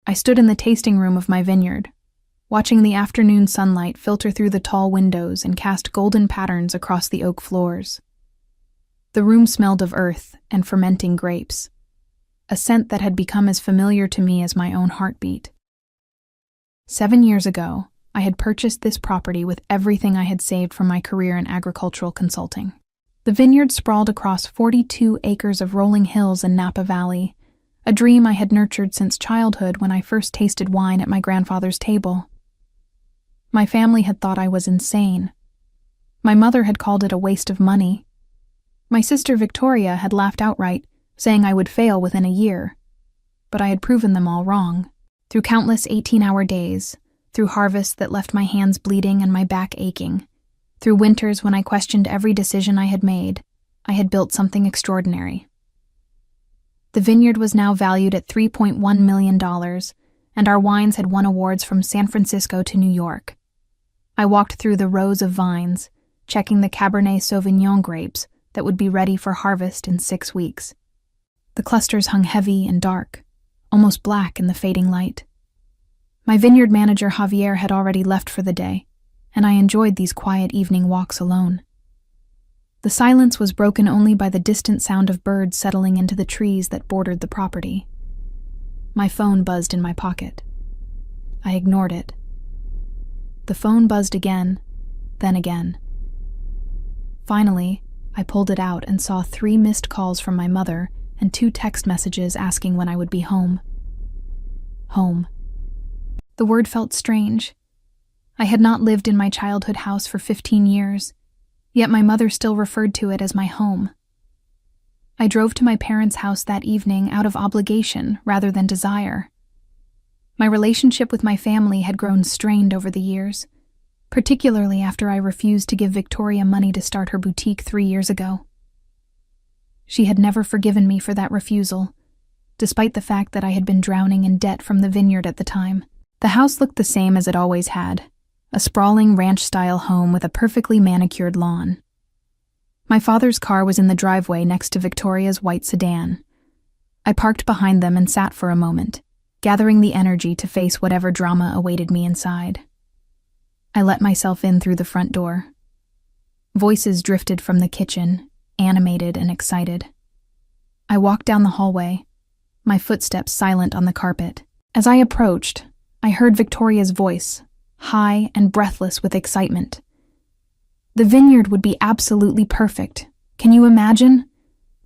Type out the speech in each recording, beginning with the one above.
I stood in the tasting room of my vineyard, watching the afternoon sunlight filter through the tall windows and cast golden patterns across the oak floors. The room smelled of earth and fermenting grapes, a scent that had become as familiar to me as my own heartbeat. 7 years ago, I had purchased this property with everything I had saved from my career in agricultural consulting. The vineyard sprawled across 42 acres of rolling hills in Napa Valley, a dream I had nurtured since childhood when I first tasted wine at my grandfather's table. My family had thought I was insane. My mother had called it a waste of money. My sister Victoria had laughed outright, saying I would fail within a year. But I had proven them all wrong. Through countless 18-hour days, through harvests that left my hands bleeding and my back aching, through winters when I questioned every decision I had made, I had built something extraordinary. The vineyard was now valued at $3.1 million, and our wines had won awards from San Francisco to New York. I walked through the rows of vines, checking the Cabernet Sauvignon grapes that would be ready for harvest in 6 weeks. The clusters hung heavy and dark, almost black in the fading light. My vineyard manager Javier had already left for the day, and I enjoyed these quiet evening walks alone. The silence was broken only by the distant sound of birds settling into the trees that bordered the property. My phone buzzed in my pocket. I ignored it. The phone buzzed again, then again. Finally, I pulled it out and saw 3 missed calls from my mother and 2 text messages asking when I would be home. Home. The word felt strange. I had not lived in my childhood house for 15 years, yet my mother still referred to it as my home. I drove to my parents' house that evening out of obligation rather than desire. My relationship with my family had grown strained over the years, particularly after I refused to give Victoria money to start her boutique 3 years ago. She had never forgiven me for that refusal, despite the fact that I had been drowning in debt from the vineyard at the time. The house looked the same as it always had, a sprawling ranch-style home with a perfectly manicured lawn. My father's car was in the driveway next to Victoria's white sedan. I parked behind them and sat for a moment, gathering the energy to face whatever drama awaited me inside. I let myself in through the front door. Voices drifted from the kitchen, animated and excited. I walked down the hallway, my footsteps silent on the carpet. As I approached, I heard Victoria's voice, high and breathless with excitement. The vineyard would be absolutely perfect. Can you imagine?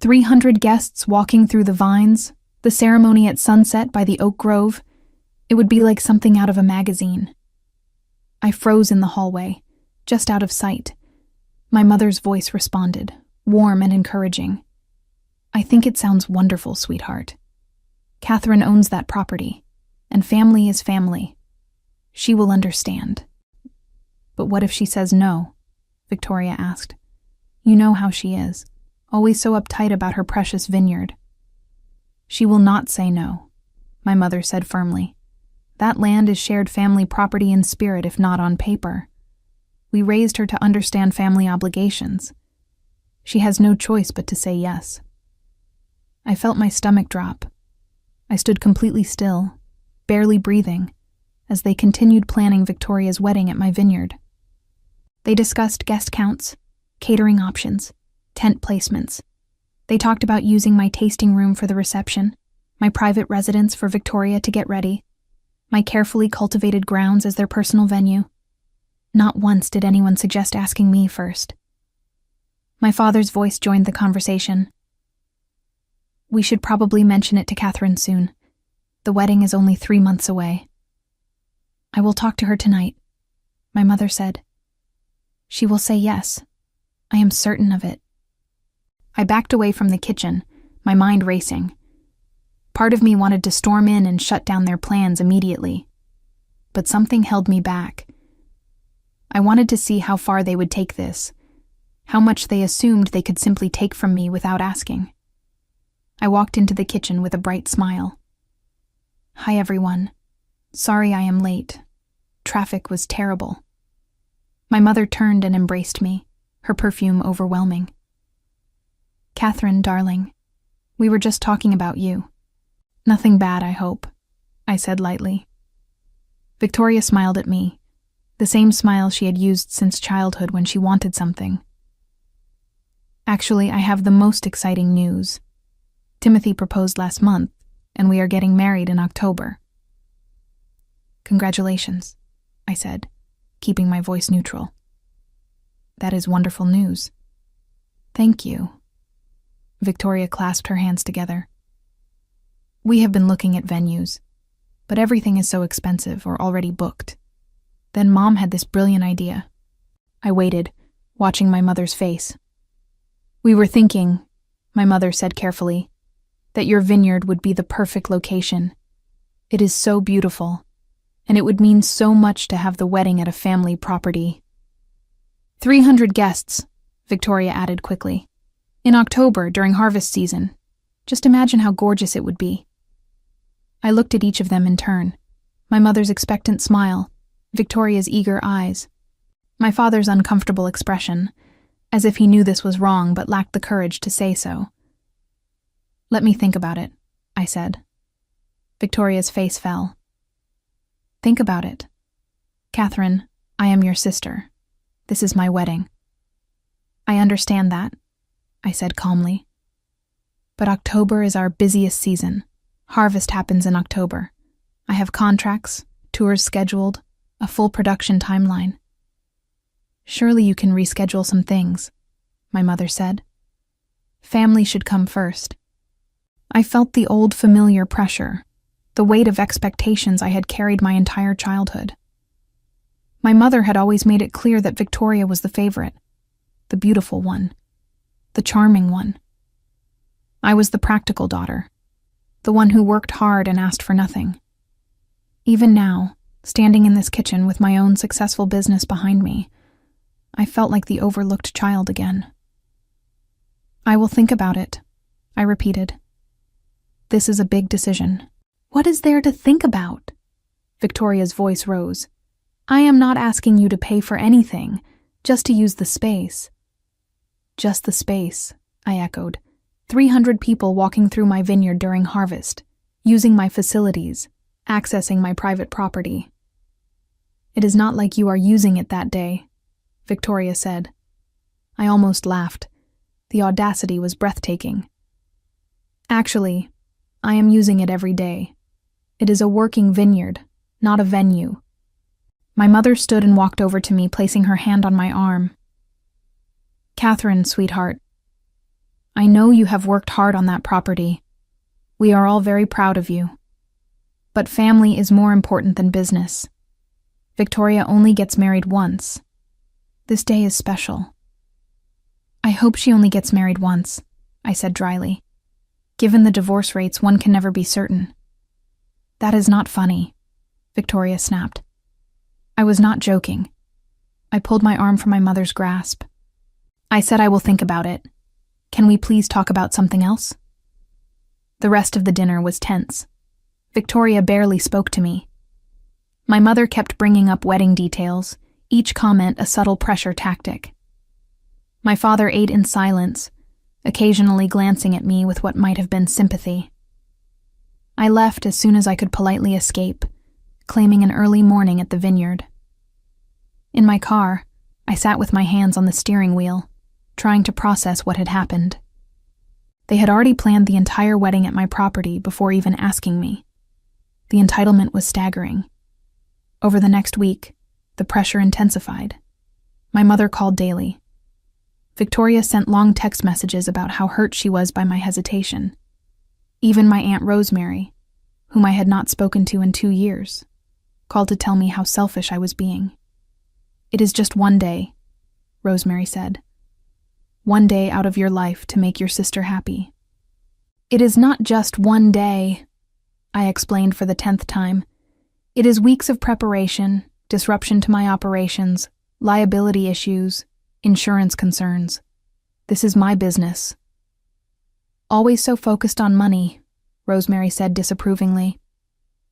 300 guests walking through the vines, the ceremony at sunset by the oak grove. It would be like something out of a magazine. I froze in the hallway, just out of sight. My mother's voice responded, warm and encouraging. I think it sounds wonderful, sweetheart. Catherine owns that property, and family is family. She will understand. But what if she says no? Victoria asked. You know how she is, always so uptight about her precious vineyard. She will not say no, my mother said firmly. That land is shared family property in spirit, if not on paper. We raised her to understand family obligations. She has no choice but to say yes. I felt my stomach drop. I stood completely still, barely breathing, as they continued planning Victoria's wedding at my vineyard. They discussed guest counts, catering options, tent placements. They talked about using my tasting room for the reception, my private residence for Victoria to get ready, my carefully cultivated grounds as their personal venue. Not once did anyone suggest asking me first. My father's voice joined the conversation. We should probably mention it to Catherine soon. The wedding is only 3 months away. I will talk to her tonight, my mother said. She will say yes. I am certain of it. I backed away from the kitchen, my mind racing. Part of me wanted to storm in and shut down their plans immediately. But something held me back. I wanted to see how far they would take this, how much they assumed they could simply take from me without asking. I walked into the kitchen with a bright smile. Hi, everyone. Sorry I am late. Traffic was terrible. My mother turned and embraced me, her perfume overwhelming. Catherine, darling, we were just talking about you. Nothing bad, I hope. I said lightly. Victoria smiled at me, the same smile she had used since childhood when she wanted something. Actually, I have the most exciting news. Timothy proposed last month, and we are getting married in October. Congratulations, I said, keeping my voice neutral. That is wonderful news. Thank you. Victoria clasped her hands together. We have been looking at venues, but everything is so expensive or already booked. Then Mom had this brilliant idea. I waited, watching my mother's face. We were thinking, my mother said carefully, that your vineyard would be the perfect location. It is so beautiful, and it would mean so much to have the wedding at a family property. 300 guests, Victoria added quickly. In October, during harvest season. Just imagine how gorgeous it would be. I looked at each of them in turn. My mother's expectant smile, Victoria's eager eyes, my father's uncomfortable expression, as if he knew this was wrong but lacked the courage to say so. Let me think about it, I said. Victoria's face fell. Think about it. Catherine, I am your sister. This is my wedding. I understand that, I said calmly. But October is our busiest season. Harvest happens in October. I have contracts, tours scheduled, a full production timeline. Surely you can reschedule some things, my mother said. Family should come first. I felt the old familiar pressure, the weight of expectations I had carried my entire childhood. My mother had always made it clear that Victoria was the favorite, the beautiful one, the charming one. I was the practical daughter, the one who worked hard and asked for nothing. Even now, standing in this kitchen with my own successful business behind me, I felt like the overlooked child again. I will think about it, I repeated. This is a big decision. What is there to think about? Victoria's voice rose. I am not asking you to pay for anything, just to use the space. Just the space, I echoed. 300 people walking through my vineyard during harvest, using my facilities, accessing my private property. It is not like you are using it that day, Victoria said. I almost laughed. The audacity was breathtaking. Actually, I am using it every day. It is a working vineyard, not a venue. My mother stood and walked over to me, placing her hand on my arm. Catherine, sweetheart, I know you have worked hard on that property. We are all very proud of you. But family is more important than business. Victoria only gets married once. This day is special. I hope she only gets married once, I said dryly. Given the divorce rates, one can never be certain. That is not funny, Victoria snapped. I was not joking. I pulled my arm from my mother's grasp. I said I will think about it. Can we please talk about something else? The rest of the dinner was tense. Victoria barely spoke to me. My mother kept bringing up wedding details, each comment a subtle pressure tactic. My father ate in silence, occasionally glancing at me with what might have been sympathy. I left as soon as I could politely escape, claiming an early morning at the vineyard. In my car, I sat with my hands on the steering wheel, trying to process what had happened. They had already planned the entire wedding at my property before even asking me. The entitlement was staggering. Over the next week, the pressure intensified. My mother called daily. Victoria sent long text messages about how hurt she was by my hesitation. Even my Aunt Rosemary, whom I had not spoken to in 2 years, called to tell me how selfish I was being. It is just one day, Rosemary said. One day out of your life to make your sister happy. It is not just one day, I explained for the 10th time. It is weeks of preparation, disruption to my operations, liability issues, insurance concerns. This is my business. Always so focused on money, Rosemary said disapprovingly.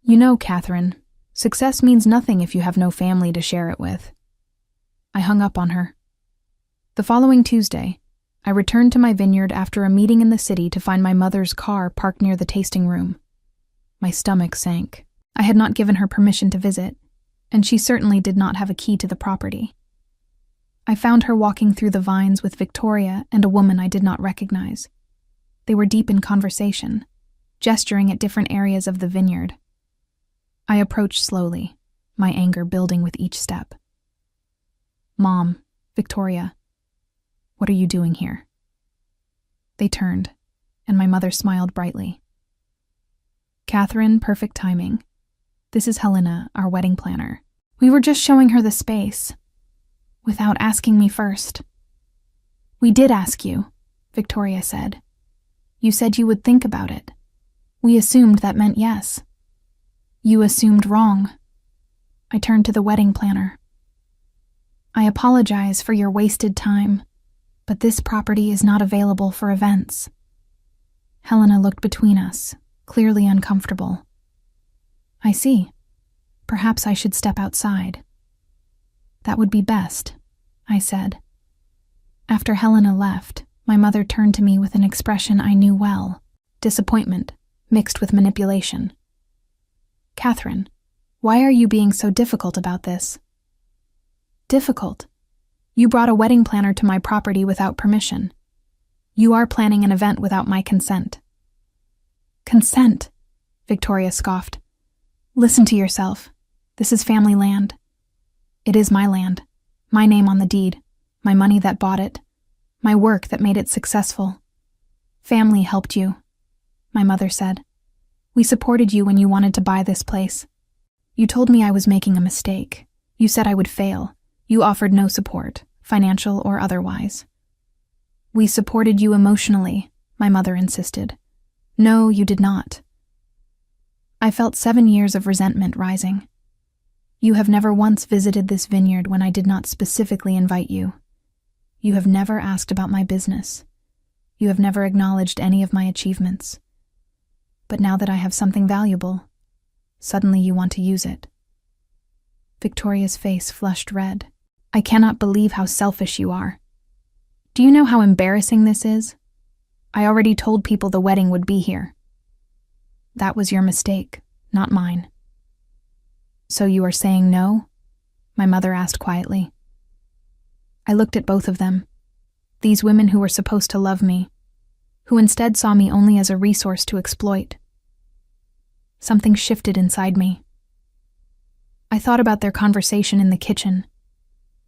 You know, Catherine, success means nothing if you have no family to share it with. I hung up on her. The following Tuesday, I returned to my vineyard after a meeting in the city to find my mother's car parked near the tasting room. My stomach sank. I had not given her permission to visit, and she certainly did not have a key to the property. I found her walking through the vines with Victoria and a woman I did not recognize. They were deep in conversation, gesturing at different areas of the vineyard. I approached slowly, my anger building with each step. "Mom, Victoria, what are you doing here?" They turned, and my mother smiled brightly. "Catherine, perfect timing. This is Helena, our wedding planner. We were just showing her the space, without asking me first." "We did ask you," Victoria said. "You said you would think about it. We assumed that meant yes." "You assumed wrong." I turned to the wedding planner. "I apologize for your wasted time, but this property is not available for events." Helena looked between us, clearly uncomfortable. "I see. Perhaps I should step outside." "That would be best," I said. After Helena left, my mother turned to me with an expression I knew well, disappointment mixed with manipulation. "Catherine, why are you being so difficult about this?" "Difficult? You brought a wedding planner to my property without permission. You are planning an event without my consent." "Consent?" Victoria scoffed. "Listen to yourself. This is family land." "It is my land, my name on the deed, my money that bought it, my work that made it successful. Family helped you," my mother said. "We supported you when you wanted to buy this place. You told me I was making a mistake. You said I would fail. You offered no support, financial or otherwise." "We supported you emotionally," my mother insisted. "No, you did not." I felt 7 years of resentment rising. "You have never once visited this vineyard when I did not specifically invite you. You have never asked about my business. You have never acknowledged any of my achievements. But now that I have something valuable, suddenly you want to use it." Victoria's face flushed red. "I cannot believe how selfish you are. Do you know how embarrassing this is? I already told people the wedding would be here." "That was your mistake, not mine." "So you are saying no?" my mother asked quietly. I looked at both of them, these women who were supposed to love me, who instead saw me only as a resource to exploit. Something shifted inside me. I thought about their conversation in the kitchen,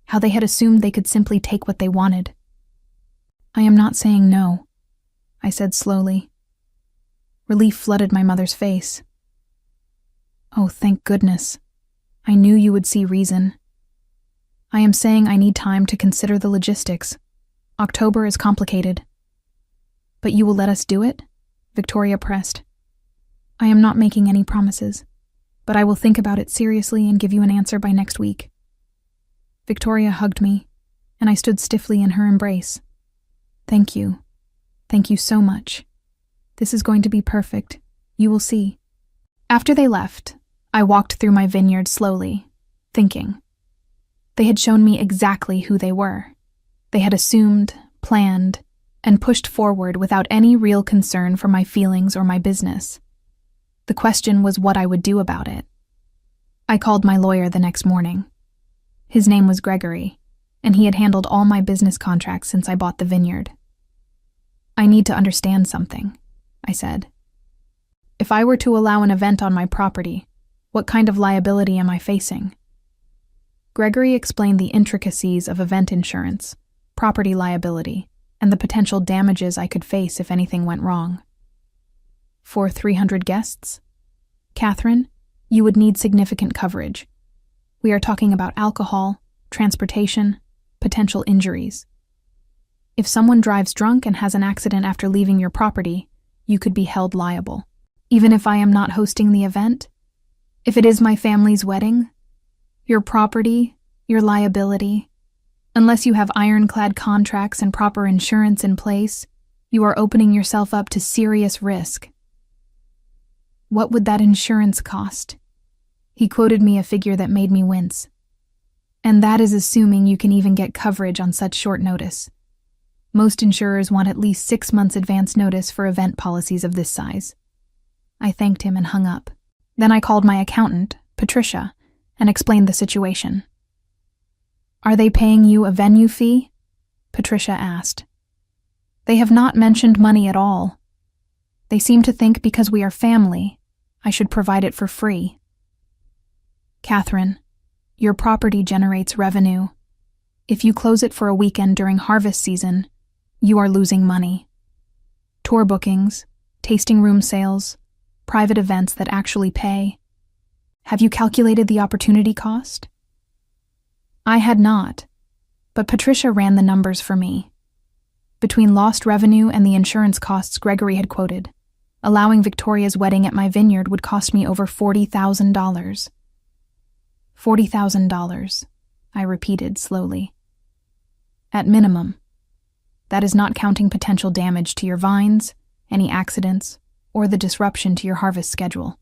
how they had assumed they could simply take what they wanted. "I am not saying no," I said slowly. Relief flooded my mother's face. "Oh, thank goodness. I knew you would see reason. I am saying I need time to consider the logistics. October is complicated." "But you will let us do it?" Victoria pressed. "I am not making any promises, but I will think about it seriously and give you an answer by next week." Victoria hugged me, and I stood stiffly in her embrace. "Thank you. Thank you so much. This is going to be perfect. You will see." After they left, I walked through my vineyard slowly, thinking. They had shown me exactly who they were. They had assumed, planned, and pushed forward without any real concern for my feelings or my business. The question was what I would do about it. I called my lawyer the next morning. His name was Gregory, and he had handled all my business contracts since I bought the vineyard. "I need to understand something," I said. "If I were to allow an event on my property, what kind of liability am I facing?" Gregory explained the intricacies of event insurance, property liability, and the potential damages I could face if anything went wrong. "For 300 guests? Catherine, you would need significant coverage. We are talking about alcohol, transportation, potential injuries. If someone drives drunk and has an accident after leaving your property, you could be held liable. Even if I am not hosting the event? If it is my family's wedding? Your property, your liability. Unless you have ironclad contracts and proper insurance in place, you are opening yourself up to serious risk." "What would that insurance cost?" He quoted me a figure that made me wince. "And that is assuming you can even get coverage on such short notice. Most insurers want at least 6 months advance notice for event policies of this size." I thanked him and hung up. Then I called my accountant, Patricia, and explained the situation. "Are they paying you a venue fee?" Patricia asked. "They have not mentioned money at all. They seem to think because we are family, I should provide it for free." "Catherine, your property generates revenue. If you close it for a weekend during harvest season, you are losing money. Tour bookings, tasting room sales, private events that actually pay. Have you calculated the opportunity cost?" I had not, but Patricia ran the numbers for me. Between lost revenue and the insurance costs Gregory had quoted, allowing Victoria's wedding at my vineyard would cost me over $40,000. $40,000, I repeated slowly. At minimum. That is not counting potential damage to your vines, any accidents, or the disruption to your harvest schedule.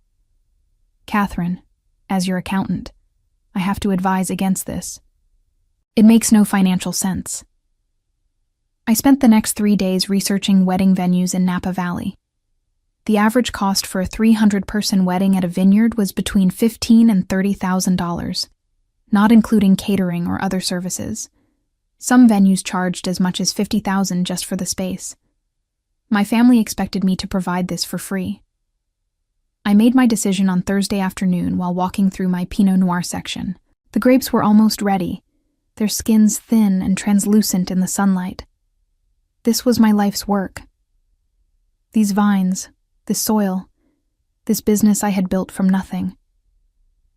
Catherine, as your accountant, I have to advise against this. It makes no financial sense. I spent the next 3 days researching wedding venues in Napa Valley. The average cost for a 300-person wedding at a vineyard was between $15,000 and $30,000, not including catering or other services. Some venues charged as much as $50,000 just for the space. My family expected me to provide this for free. I made my decision on Thursday afternoon while walking through my Pinot Noir section. The grapes were almost ready, their skins thin and translucent in the sunlight. This was my life's work. These vines, this soil, this business I had built from nothing.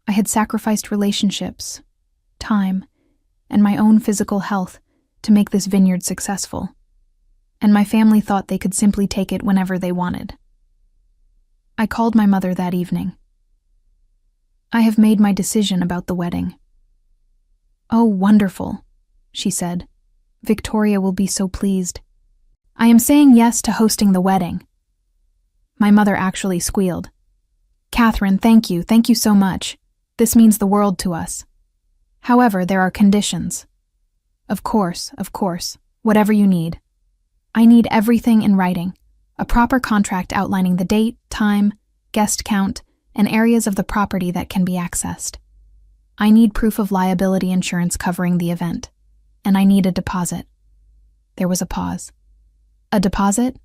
I had sacrificed relationships, time, and my own physical health to make this vineyard successful, and my family thought they could simply take it whenever they wanted. I called my mother that evening. "I have made my decision about the wedding." "Oh, wonderful," she said. "Victoria will be so pleased. I am saying yes to hosting the wedding." My mother actually squealed. "Catherine, thank you so much. This means the world to us. However, there are conditions." Of course, whatever you need. I need everything in writing, a proper contract outlining the date, time, guest count, and areas of the property that can be accessed. I need proof of liability insurance covering the event, and I need a deposit." There was a pause. "A deposit?"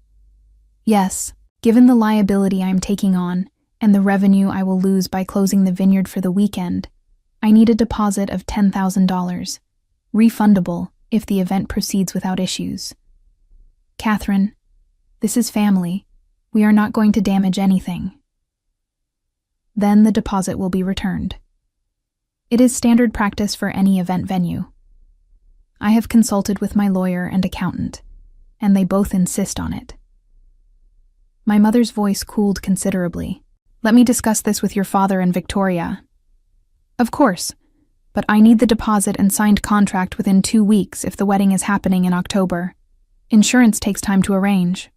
"Yes, given the liability I am taking on and the revenue I will lose by closing the vineyard for the weekend, I need a deposit of $10,000, refundable if the event proceeds without issues. Catherine, this is family. We are not going to damage anything." Then the deposit will be returned. It is standard practice for any event venue. I have consulted with my lawyer and accountant, and they both insist on it. My mother's voice cooled considerably. "Let me discuss this with your father and Victoria." "Of course, but I need the deposit and signed contract within 2 weeks if the wedding is happening in October. Insurance takes time to arrange."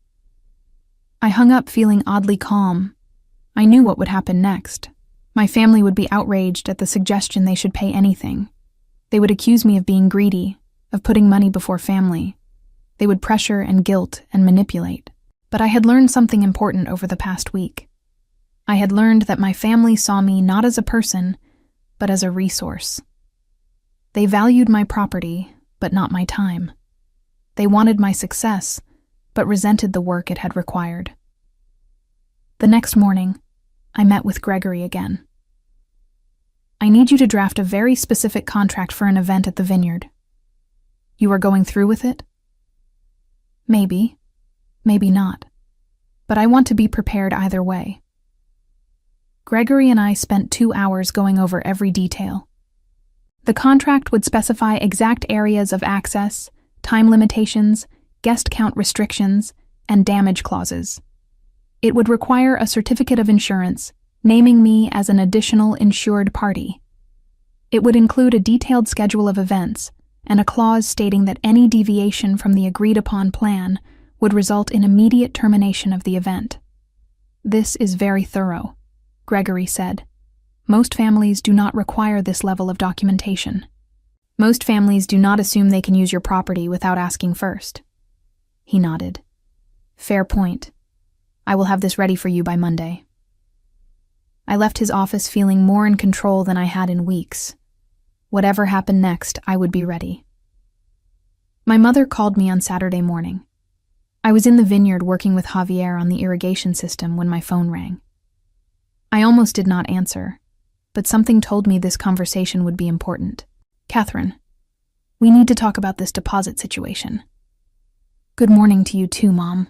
I hung up feeling oddly calm. I knew what would happen next. My family would be outraged at the suggestion they should pay anything. They would accuse me of being greedy, of putting money before family. They would pressure and guilt and manipulate. But I had learned something important over the past week. I had learned that my family saw me not as a person, but as a resource. They valued my property, but not my time. They wanted my success, but resented the work it had required. The next morning, I met with Gregory again. "I need you to draft a very specific contract for an event at the vineyard. You are going through with it?" "Maybe, maybe not. But I want to be prepared either way." Gregory and I spent 2 hours going over every detail. The contract would specify exact areas of access, time limitations, guest count restrictions, and damage clauses. It would require a certificate of insurance, naming me as an additional insured party. It would include a detailed schedule of events and a clause stating that any deviation from the agreed-upon plan would result in immediate termination of the event. "This is very thorough," Gregory said. "Most families do not require this level of documentation. Most families do not assume they can use your property without asking first." He nodded. "Fair point. I will have this ready for you by Monday." I left his office feeling more in control than I had in weeks. Whatever happened next, I would be ready. My mother called me on Saturday morning. I was in the vineyard working with Javier on the irrigation system when my phone rang. I almost did not answer, but something told me this conversation would be important. Catherine, we need to talk about this deposit situation. Good morning to you too, Mom.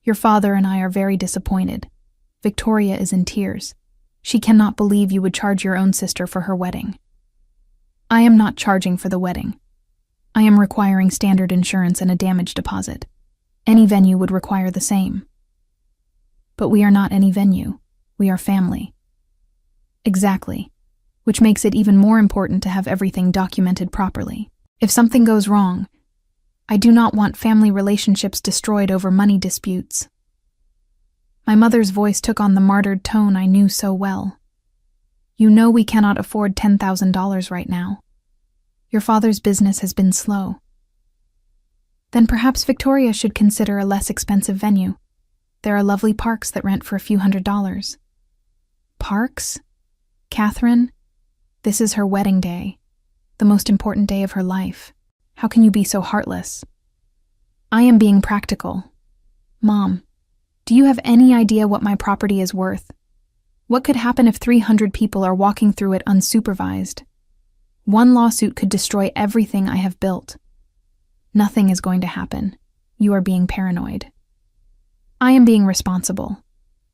Your father and I are very disappointed. Victoria is in tears. She cannot believe you would charge your own sister for her wedding. I am not charging for the wedding. I am requiring standard insurance and a damage deposit. Any venue would require the same. But we are not any venue. We are family. Exactly. Which makes it even more important to have everything documented properly. If something goes wrong, I do not want family relationships destroyed over money disputes. My mother's voice took on the martyred tone I knew so well. You know we cannot afford $10,000 right now. Your father's business has been slow. Then perhaps Victoria should consider a less expensive venue. There are lovely parks that rent for a few $100s. Parks? Catherine, this is her wedding day, the most important day of her life. How can you be so heartless? I am being practical. Mom, do you have any idea what my property is worth? What could happen if 300 people are walking through it unsupervised? One lawsuit could destroy everything I have built. Nothing is going to happen. You are being paranoid. I am being responsible.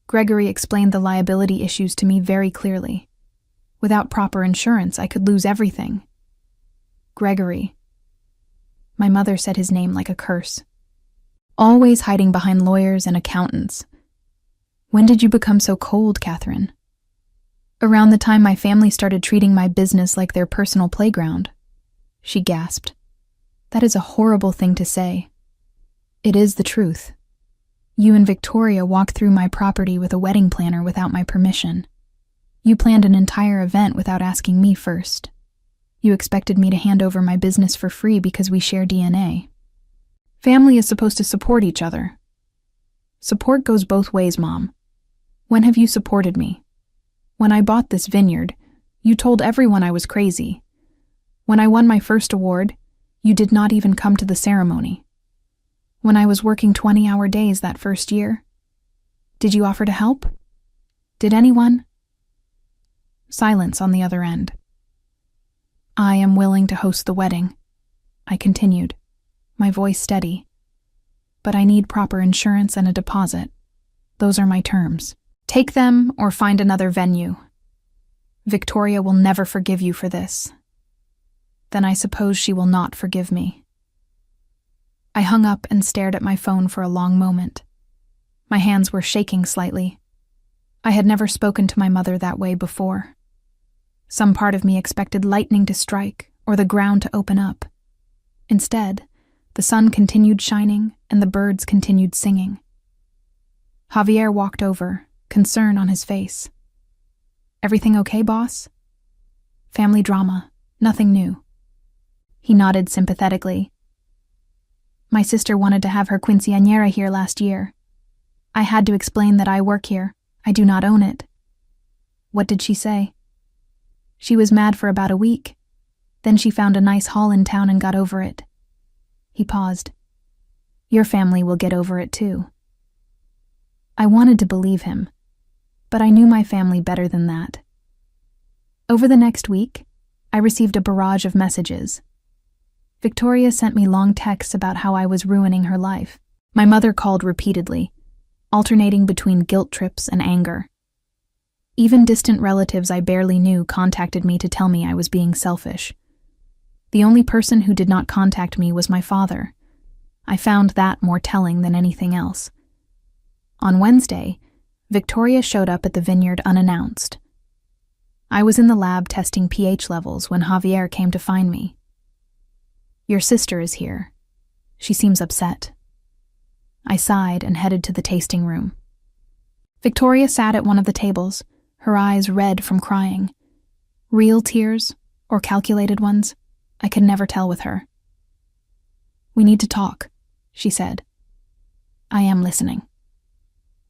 Gregory explained the liability issues to me very clearly. Without proper insurance, I could lose everything. Gregory. My mother said his name like a curse. Always hiding behind lawyers and accountants. When did you become so cold, Catherine? Around the time my family started treating my business like their personal playground. She gasped. That is a horrible thing to say. It is the truth. You and Victoria walked through my property with a wedding planner without my permission. You planned an entire event without asking me first. You expected me to hand over my business for free because we share DNA. Family is supposed to support each other. Support goes both ways, Mom. When have you supported me? When I bought this vineyard, you told everyone I was crazy. When I won my first award, you did not even come to the ceremony. When I was working 20-hour days that first year, did you offer to help? Did anyone? Silence on the other end. I am willing to host the wedding, I continued, my voice steady. But I need proper insurance and a deposit. Those are my terms. Take them or find another venue. Victoria will never forgive you for this. Then I suppose she will not forgive me. I hung up and stared at my phone for a long moment. My hands were shaking slightly. I had never spoken to my mother that way before. Some part of me expected lightning to strike or the ground to open up. Instead, the sun continued shining and the birds continued singing. Javier walked over, concern on his face. Everything okay, boss? Family drama, nothing new. He nodded sympathetically. My sister wanted to have her quinceañera here last year. I had to explain that I work here. I do not own it. What did she say? She was mad for about a week. Then she found a nice hall in town and got over it. He paused. Your family will get over it too. I wanted to believe him, but I knew my family better than that. Over the next week, I received a barrage of messages. Victoria sent me long texts about how I was ruining her life. My mother called repeatedly, alternating between guilt trips and anger. Even distant relatives I barely knew contacted me to tell me I was being selfish. The only person who did not contact me was my father. I found that more telling than anything else. On Wednesday, Victoria showed up at the vineyard unannounced. I was in the lab testing pH levels when Javier came to find me. Your sister is here. She seems upset. I sighed and headed to the tasting room. Victoria sat at one of the tables, her eyes red from crying. Real tears, or calculated ones, I could never tell with her. We need to talk, she said. I am listening.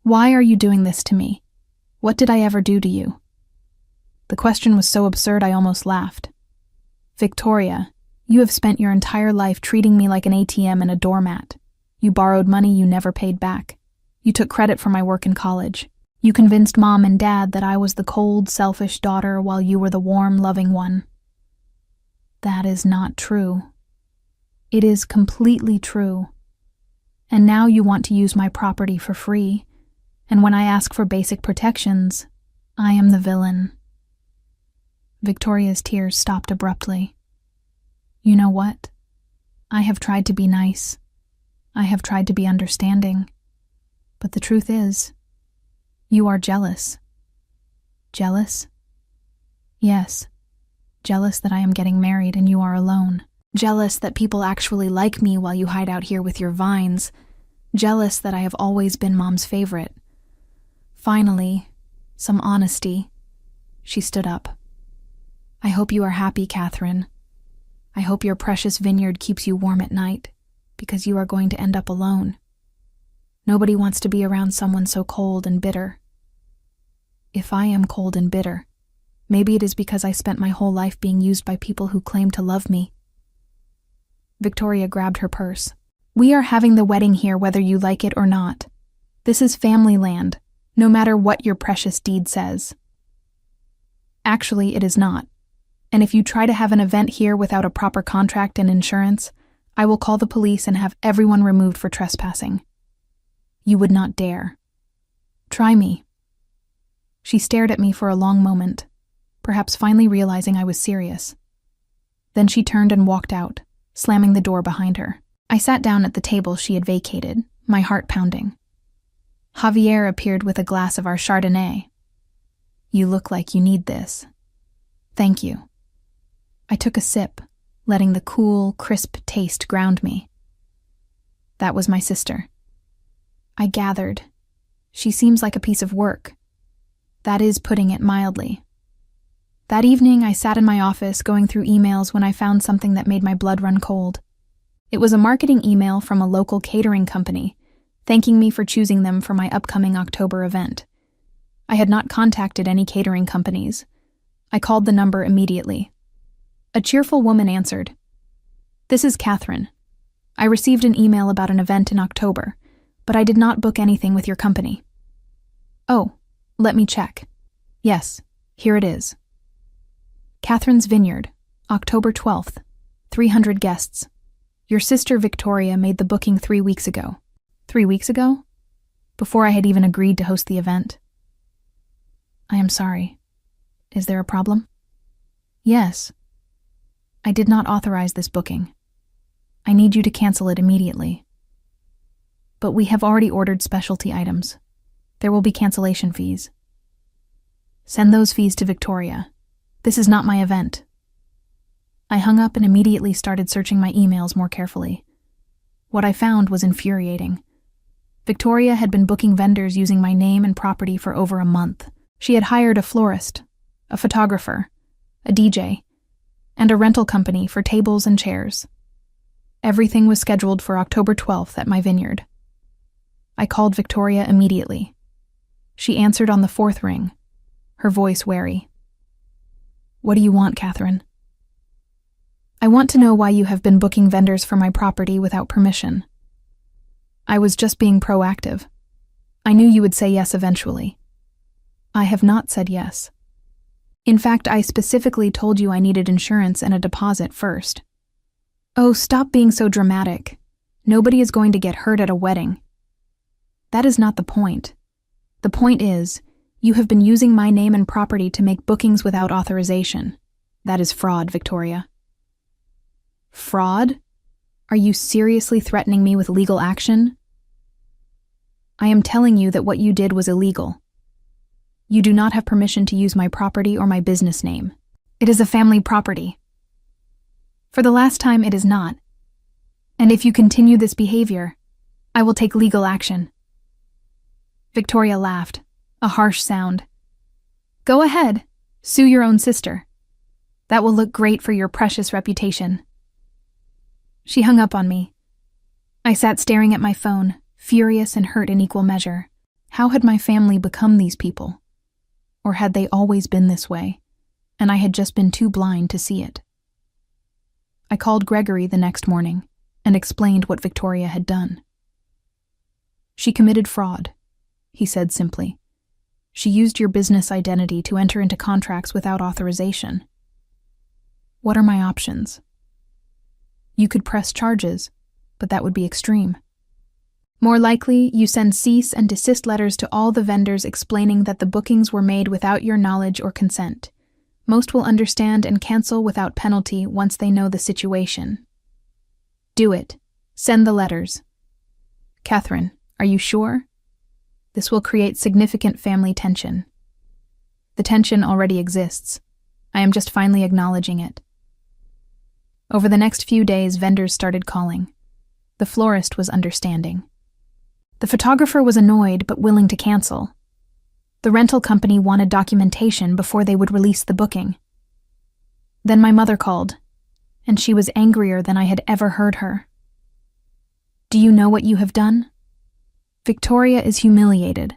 Why are you doing this to me? What did I ever do to you? The question was so absurd I almost laughed. Victoria, you have spent your entire life treating me like an ATM and a doormat. You borrowed money you never paid back. You took credit for my work in college. You convinced Mom and Dad that I was the cold, selfish daughter while you were the warm, loving one. That is not true. It is completely true. And now you want to use my property for free, and when I ask for basic protections, I am the villain. Victoria's tears stopped abruptly. You know what? I have tried to be nice. I have tried to be understanding. But the truth is, you are jealous. Jealous? Yes. Jealous that I am getting married and you are alone. Jealous that people actually like me while you hide out here with your vines. Jealous that I have always been Mom's favorite. Finally, some honesty. She stood up. I hope you are happy, Catherine. I hope your precious vineyard keeps you warm at night, because you are going to end up alone. Nobody wants to be around someone so cold and bitter. If I am cold and bitter, maybe it is because I spent my whole life being used by people who claim to love me. Victoria grabbed her purse. We are having the wedding here whether you like it or not. This is family land, no matter what your precious deed says. Actually, it is not. And if you try to have an event here without a proper contract and insurance, I will call the police and have everyone removed for trespassing. You would not dare. Try me. She stared at me for a long moment, perhaps finally realizing I was serious. Then she turned and walked out, slamming the door behind her. I sat down at the table she had vacated, my heart pounding. Javier appeared with a glass of our Chardonnay. You look like you need this. Thank you. I took a sip, letting the cool, crisp taste ground me. That was my sister. I gathered. She seems like a piece of work. That is putting it mildly. That evening, I sat in my office going through emails when I found something that made my blood run cold. It was a marketing email from a local catering company, thanking me for choosing them for my upcoming October event. I had not contacted any catering companies. I called the number immediately. A cheerful woman answered. This is Catherine. I received an email about an event in October, but I did not book anything with your company. Oh, let me check. Yes, here it is. Catherine's Vineyard, October 12th, 300 guests. Your sister Victoria made the booking 3 weeks ago. 3 weeks ago? Before I had even agreed to host the event. I am sorry. Is there a problem? Yes. I did not authorize this booking. I need you to cancel it immediately. But we have already ordered specialty items. There will be cancellation fees. Send those fees to Victoria. This is not my event. I hung up and immediately started searching my emails more carefully. What I found was infuriating. Victoria had been booking vendors using my name and property for over a month. She had hired a florist, a photographer, a DJ, and a rental company for tables and chairs. Everything was scheduled for October 12th at my vineyard. I called Victoria immediately. She answered on the 4th ring, her voice wary. What do you want, Catherine? I want to know why you have been booking vendors for my property without permission. I was just being proactive. I knew you would say yes eventually. I have not said yes. In fact, I specifically told you I needed insurance and a deposit first. Oh, stop being so dramatic. Nobody is going to get hurt at a wedding. That is not the point. The point is, you have been using my name and property to make bookings without authorization. That is fraud, Victoria. Fraud? Are you seriously threatening me with legal action? I am telling you that what you did was illegal. You do not have permission to use my property or my business name. It is a family property. For the last time, it is not. And if you continue this behavior, I will take legal action. Victoria laughed, a harsh sound. Go ahead, sue your own sister. That will look great for your precious reputation. She hung up on me. I sat staring at my phone, furious and hurt in equal measure. How had my family become these people? Or had they always been this way, and I had just been too blind to see it? I called Gregory the next morning and explained what Victoria had done. "She committed fraud," he said simply. "She used your business identity to enter into contracts without authorization." "What are my options?" "You could press charges, but that would be extreme. More likely, you send cease and desist letters to all the vendors explaining that the bookings were made without your knowledge or consent. Most will understand and cancel without penalty once they know the situation." "Do it. Send the letters." "Catherine, are you sure? This will create significant family tension." "The tension already exists. I am just finally acknowledging it." Over the next few days, vendors started calling. The florist was understanding. The photographer was annoyed but willing to cancel. The rental company wanted documentation before they would release the booking. Then my mother called, and she was angrier than I had ever heard her. "Do you know what you have done? Victoria is humiliated.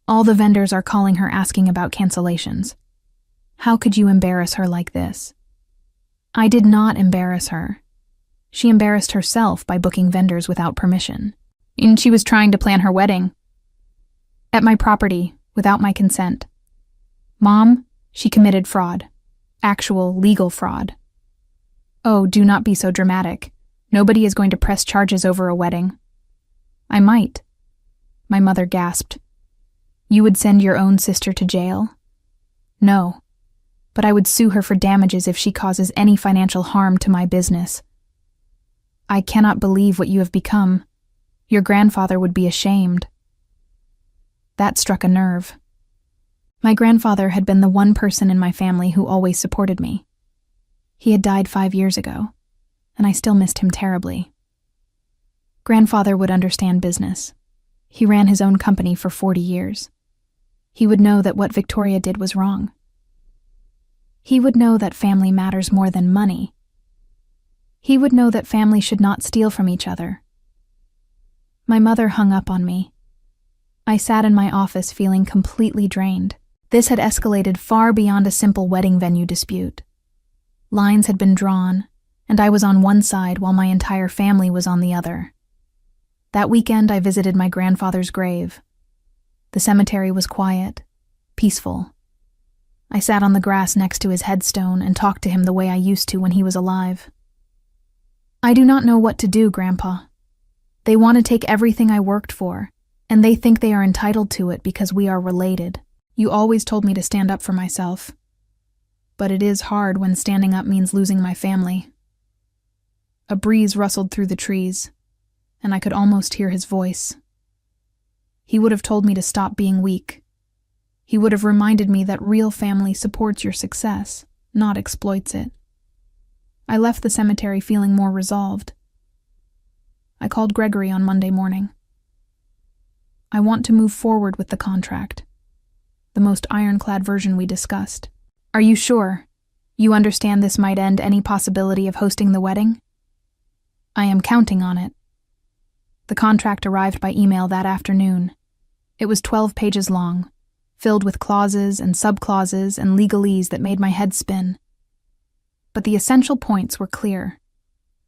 All the vendors are calling her asking about cancellations. How could you embarrass her like this?" "I did not embarrass her. She embarrassed herself by booking vendors without permission. And she was trying to plan her wedding at my property without my consent. Mom, she committed fraud. Actual legal fraud." "Oh, do not be so dramatic. Nobody is going to press charges over a wedding." "I might." My mother gasped. "You would send your own sister to jail?" "No, but I would sue her for damages if she causes any financial harm to my business." "I cannot believe what you have become. Your grandfather would be ashamed." That struck a nerve. My grandfather had been the one person in my family who always supported me. He had died 5 years ago, and I still missed him terribly. Grandfather would understand business. He ran his own company for 40 years. He would know that what Victoria did was wrong. He would know that family matters more than money. He would know that family should not steal from each other. My mother hung up on me. I sat in my office feeling completely drained. This had escalated far beyond a simple wedding venue dispute. Lines had been drawn, and I was on one side while my entire family was on the other. That weekend, I visited my grandfather's grave. The cemetery was quiet, peaceful. I sat on the grass next to his headstone and talked to him the way I used to when he was alive. "I do not know what to do, Grandpa. They want to take everything I worked for, and they think they are entitled to it because we are related. You always told me to stand up for myself. But it is hard when standing up means losing my family." A breeze rustled through the trees, and I could almost hear his voice. He would have told me to stop being weak. He would have reminded me that real family supports your success, not exploits it. I left the cemetery feeling more resolved. I called Gregory on Monday morning. "I want to move forward with the contract, the most ironclad version we discussed. Are you sure? You understand this might end any possibility of hosting the wedding?" "I am counting on it." The contract arrived by email that afternoon. It was 12 pages long, filled with clauses and subclauses and legalese that made my head spin. But the essential points were clear.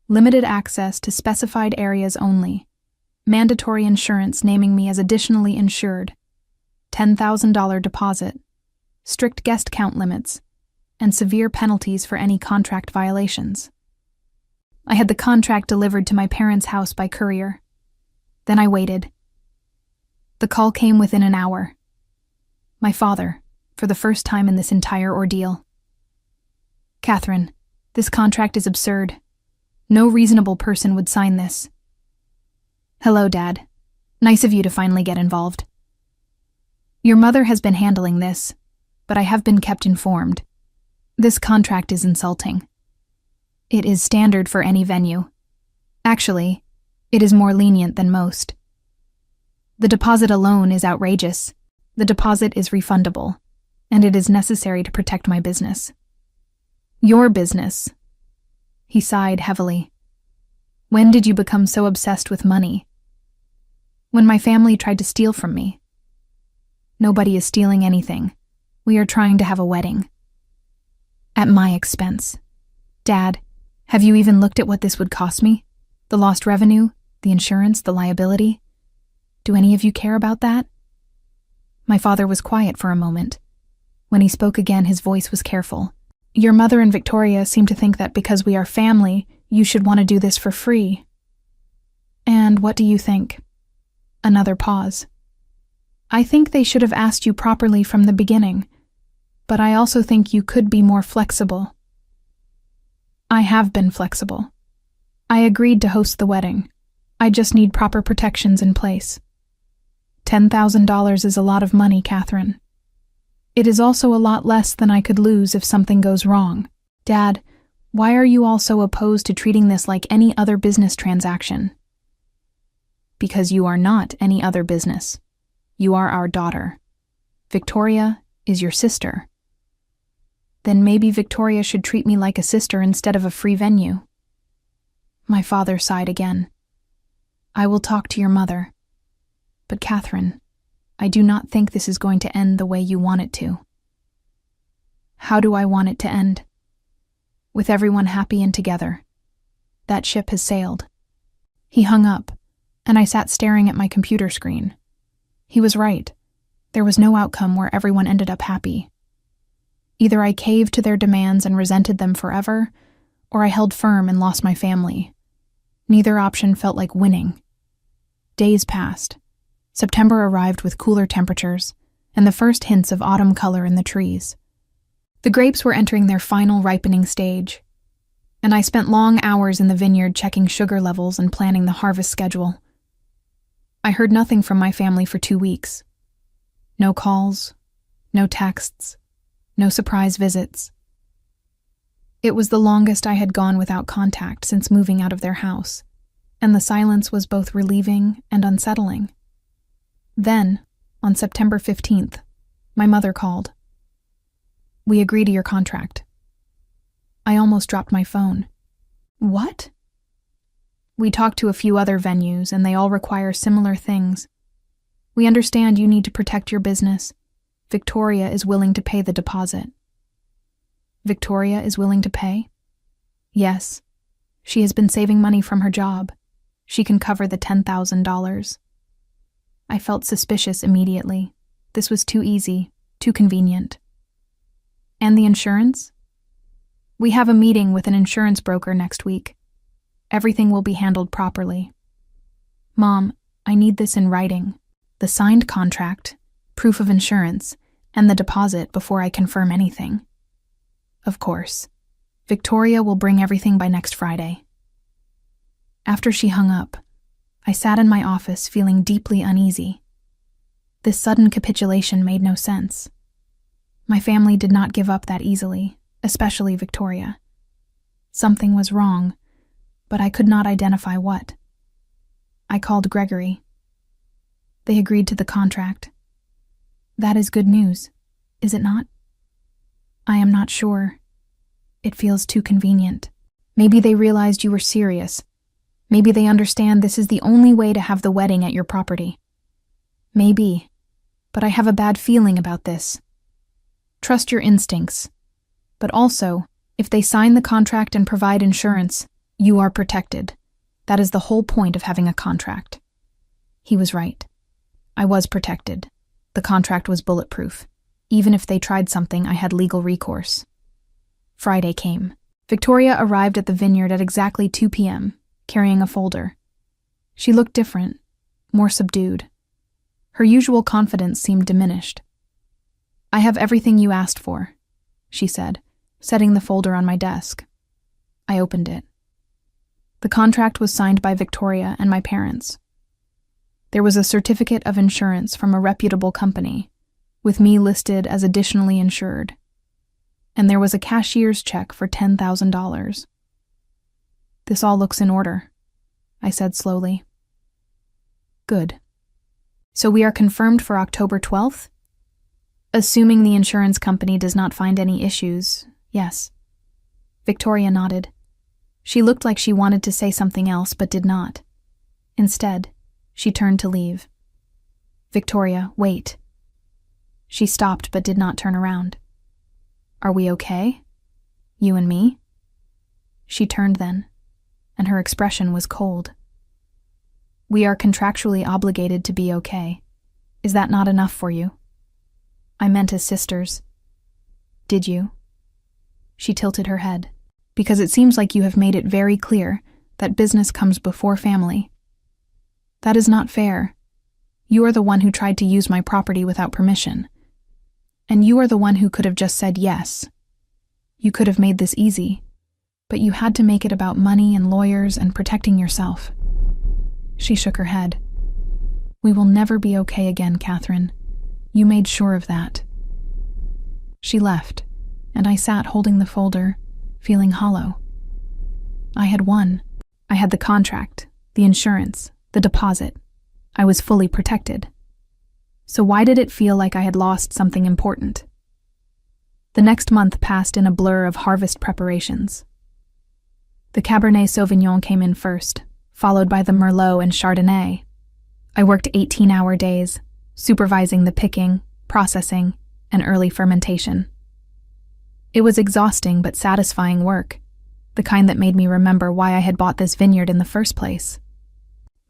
Limited access to specified areas only, mandatory insurance naming me as additionally insured, $10,000 deposit, strict guest count limits, and severe penalties for any contract violations. I had the contract delivered to my parents' house by courier. Then I waited. The call came within an hour. My father, for the first time in this entire ordeal. "Catherine, this contract is absurd. No reasonable person would sign this." "Hello, Dad. Nice of you to finally get involved. Your mother has been handling this, but I have been kept informed. This contract is insulting. It is standard for any venue. Actually, it is more lenient than most. The deposit alone is outrageous. The deposit is refundable, and it is necessary to protect my business." "Your business?" He sighed heavily. "When did you become so obsessed with money?" "When my family tried to steal from me." "Nobody is stealing anything. We are trying to have a wedding. At my expense. Dad, have you even looked at what this would cost me? The lost revenue, the insurance, the liability? Do any of you care about that? My father was quiet for a moment. When he spoke again, his voice was careful. Your mother and Victoria seem to think that because we are family, you should want to do this for free. And what do you think? Another pause. I think they should have asked you properly from the beginning, but I also think you could be more flexible. I have been flexible. I agreed to host the wedding. I just need proper protections in place. $10,000 is a lot of money, Catherine. It is also a lot less than I could lose if something goes wrong. Dad, why are you all so opposed to treating this like any other business transaction? Because you are not any other business. You are our daughter. Victoria is your sister. Then maybe Victoria should treat me like a sister instead of a free venue. My father sighed again. I will talk to your mother. But Catherine, I do not think this is going to end the way you want it to. How do I want it to end? With everyone happy and together. That ship has sailed. He hung up, and I sat staring at my computer screen. He was right. There was no outcome where everyone ended up happy. Either I caved to their demands and resented them forever, or I held firm and lost my family. Neither option felt like winning. Days passed. September arrived with cooler temperatures and the first hints of autumn color in the trees. The grapes were entering their final ripening stage, and I spent long hours in the vineyard checking sugar levels and planning the harvest schedule. I heard nothing from my family for 2 weeks. No calls, no texts, no surprise visits. It was the longest I had gone without contact since moving out of their house, and the silence was both relieving and unsettling. Then, on September 15th, my mother called. We agree to your contract. I almost dropped my phone. What? We talked to a few other venues, and they all require similar things. We understand you need to protect your business. Victoria is willing to pay the deposit. Victoria is willing to pay? Yes. She has been saving money from her job. She can cover the $10,000. I felt suspicious immediately. This was too easy, too convenient. And the insurance? We have a meeting with an insurance broker next week. Everything will be handled properly. Mom, I need this in writing. The signed contract, proof of insurance, and the deposit before I confirm anything. Of course. Victoria will bring everything by next Friday. After she hung up, I sat in my office feeling deeply uneasy. This sudden capitulation made no sense. My family did not give up that easily, especially Victoria. Something was wrong, but I could not identify what. I called Gregory. They agreed to the contract. That is good news, is it not? I am not sure. It feels too convenient. Maybe they realized you were serious. Maybe they understand this is the only way to have the wedding at your property. Maybe, but I have a bad feeling about this. Trust your instincts. But also, if they sign the contract and provide insurance, you are protected. That is the whole point of having a contract. He was right. I was protected. The contract was bulletproof. Even if they tried something, I had legal recourse. Friday came. Victoria arrived at the vineyard at exactly 2 p.m., carrying a folder. She looked different, more subdued. Her usual confidence seemed diminished. I have everything you asked for, she said, setting the folder on my desk. I opened it. The contract was signed by Victoria and my parents. There was a certificate of insurance from a reputable company, with me listed as additionally insured. And there was a cashier's check for $10,000. This all looks in order, I said slowly. Good. So we are confirmed for October 12th? Assuming the insurance company does not find any issues, yes. Victoria nodded. She looked like she wanted to say something else, but did not. Instead, she turned to leave. Victoria, wait. She stopped but did not turn around. Are we okay? You and me? She turned then, and her expression was cold. We are contractually obligated to be okay. Is that not enough for you? I meant as sisters. Did you? She tilted her head. Because it seems like you have made it very clear that business comes before family. That is not fair. You are the one who tried to use my property without permission. And you are the one who could have just said yes. You could have made this easy, but you had to make it about money and lawyers and protecting yourself. She shook her head. We will never be okay again, Catherine. You made sure of that. She left, and I sat holding the folder, feeling hollow. I had won. I had the contract, the insurance, the deposit. I was fully protected. So why did it feel like I had lost something important? The next month passed in a blur of harvest preparations. The Cabernet Sauvignon came in first, followed by the Merlot and Chardonnay. I worked 18-hour days, supervising the picking, processing, and early fermentation. It was exhausting but satisfying work, the kind that made me remember why I had bought this vineyard in the first place.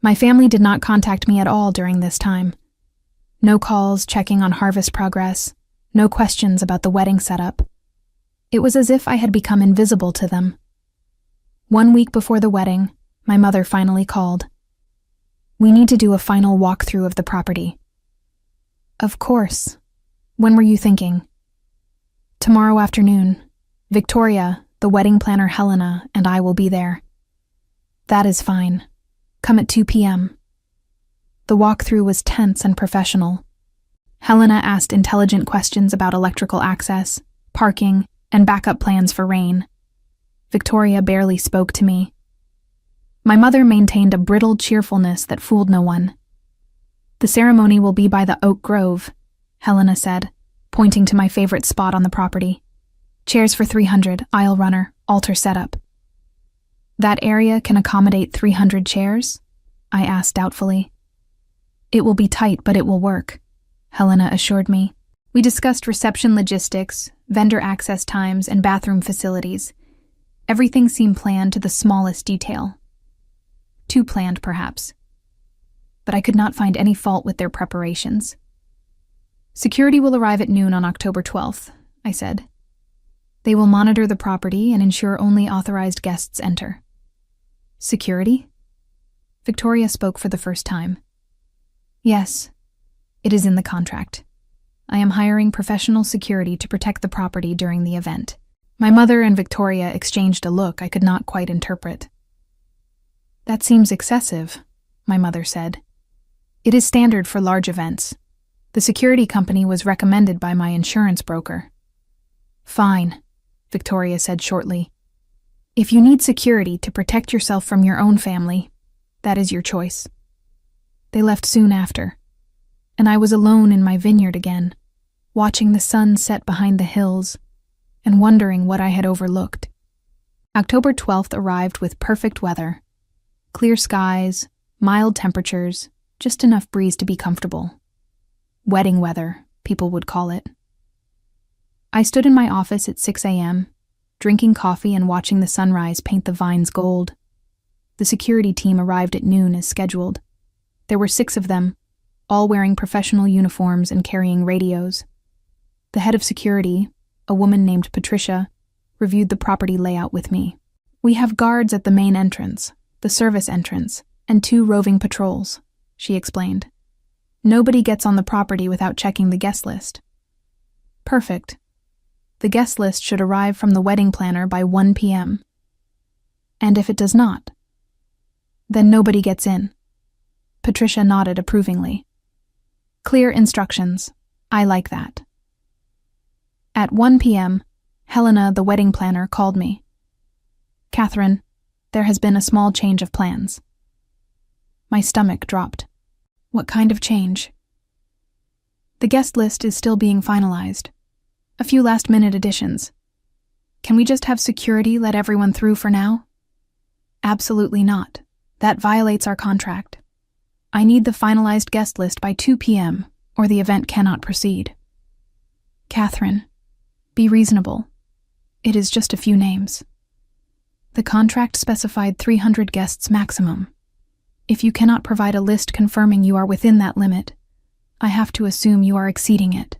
My family did not contact me at all during this time. No calls checking on harvest progress, no questions about the wedding setup. It was as if I had become invisible to them. 1 week before the wedding, my mother finally called. We need to do a final walkthrough of the property. Of course. When were you thinking? Tomorrow afternoon. Victoria, the wedding planner Helena, and I will be there. That is fine. Come at 2 p.m. The walkthrough was tense and professional. Helena asked intelligent questions about electrical access, parking, and backup plans for rain. Victoria barely spoke to me. My mother maintained a brittle cheerfulness that fooled no one. The ceremony will be by the Oak Grove, Helena said, pointing to my favorite spot on the property. Chairs for 300, aisle runner, altar setup. That area can accommodate 300 chairs? I asked doubtfully. It will be tight, but it will work, Helena assured me. We discussed reception logistics, vendor access times, and bathroom facilities. Everything seemed planned to the smallest detail. Too planned, perhaps. But I could not find any fault with their preparations. Security will arrive at noon on October 12th, I said. They will monitor the property and ensure only authorized guests enter. Security? Victoria spoke for the first time. Yes, it is in the contract. I am hiring professional security to protect the property during the event. My mother and Victoria exchanged a look I could not quite interpret. That seems excessive, my mother said. It is standard for large events. The security company was recommended by my insurance broker. Fine, Victoria said shortly. If you need security to protect yourself from your own family, that is your choice. They left soon after, and I was alone in my vineyard again, watching the sun set behind the hills and wondering what I had overlooked. October 12th arrived with perfect weather. Clear skies, mild temperatures, just enough breeze to be comfortable. Wedding weather, people would call it. I stood in my office at 6 a.m., drinking coffee and watching the sunrise paint the vines gold. The security team arrived at noon as scheduled. There were 6 of them, all wearing professional uniforms and carrying radios. The head of security, a woman named Patricia, reviewed the property layout with me. We have guards at the main entrance, the service entrance, and 2 roving patrols, she explained. Nobody gets on the property without checking the guest list. Perfect. The guest list should arrive from the wedding planner by 1 p.m. And if it does not, then nobody gets in. Patricia nodded approvingly. Clear instructions. I like that. At 1 p.m., Helena, the wedding planner, called me. Catherine, there has been a small change of plans. My stomach dropped. What kind of change? The guest list is still being finalized. A few last-minute additions. Can we just have security let everyone through for now? Absolutely not. That violates our contract. I need the finalized guest list by 2 p.m., or the event cannot proceed. Catherine, be reasonable. It is just a few names. The contract specified 300 guests maximum. If you cannot provide a list confirming you are within that limit, I have to assume you are exceeding it.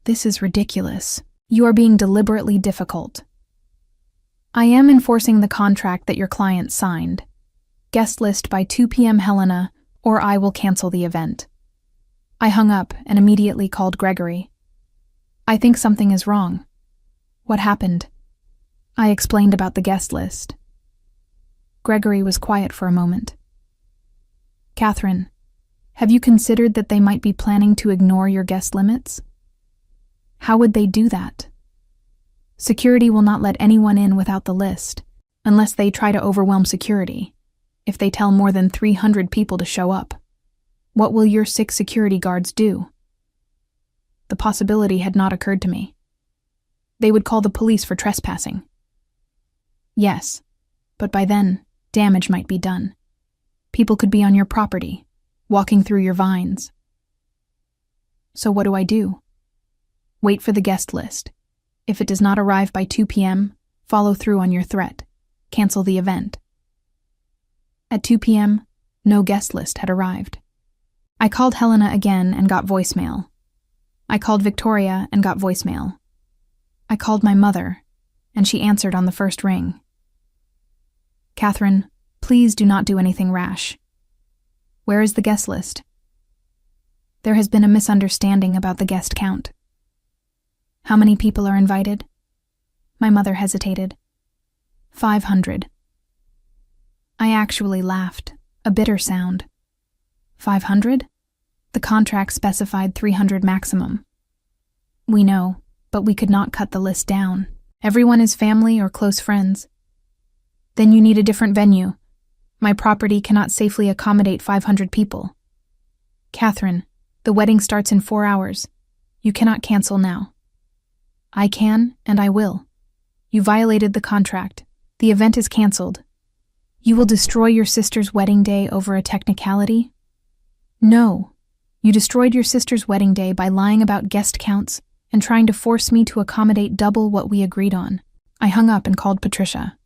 This is ridiculous. You are being deliberately difficult. I am enforcing the contract that your client signed. Guest list by 2 p.m. Helena, or I will cancel the event. I hung up and immediately called Gregory. I think something is wrong. What happened? I explained about the guest list. Gregory was quiet for a moment. Catherine, have you considered that they might be planning to ignore your guest limits? How would they do that? Security will not let anyone in without the list, unless they try to overwhelm security. If they tell more than 300 people to show up, what will your 6 security guards do? The possibility had not occurred to me. They would call the police for trespassing. Yes, but by then, damage might be done. People could be on your property, walking through your vines. So what do I do? Wait for the guest list. If it does not arrive by 2 p.m., follow through on your threat. Cancel the event. At 2 p.m., no guest list had arrived. I called Helena again and got voicemail. I called Victoria and got voicemail. I called my mother, and she answered on the first ring. Catherine, please do not do anything rash. Where is the guest list? There has been a misunderstanding about the guest count. How many people are invited? My mother hesitated. 500. I actually laughed, a bitter sound. 500? The contract specified 300 maximum. We know, but we could not cut the list down. Everyone is family or close friends. Then you need a different venue. My property cannot safely accommodate 500 people. Catherine, the wedding starts in 4 hours. You cannot cancel now. I can, and I will. You violated the contract. The event is canceled. You will destroy your sister's wedding day over a technicality? No. You destroyed your sister's wedding day by lying about guest counts and trying to force me to accommodate double what we agreed on. I hung up and called Patricia.